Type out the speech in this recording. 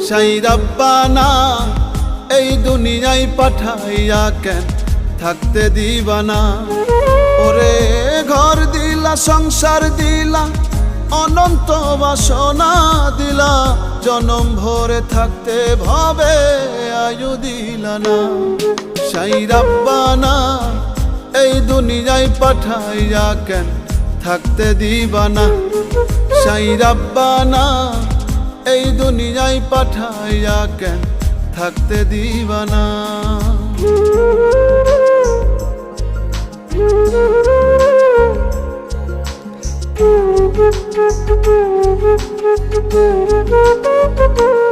সাই রাব্বানা এই দুনিয়ায় পাঠাইয়া কেন থাকতে দিবানা। ওরে ঘর দিলা, সংসার দিলা, অনন্ত বাসনা দিলা, জনম ভরে থাকতে ভবে আয়ু দিলা না। সাই রাব্বানা এই দুনিয়ায় পাঠাইয়া কেন থাকতে দিবানা। সাই রাব্বানা এই দুনিয়ায় পাঠাইয়া কেন থাকতে দিবানা। Thank you.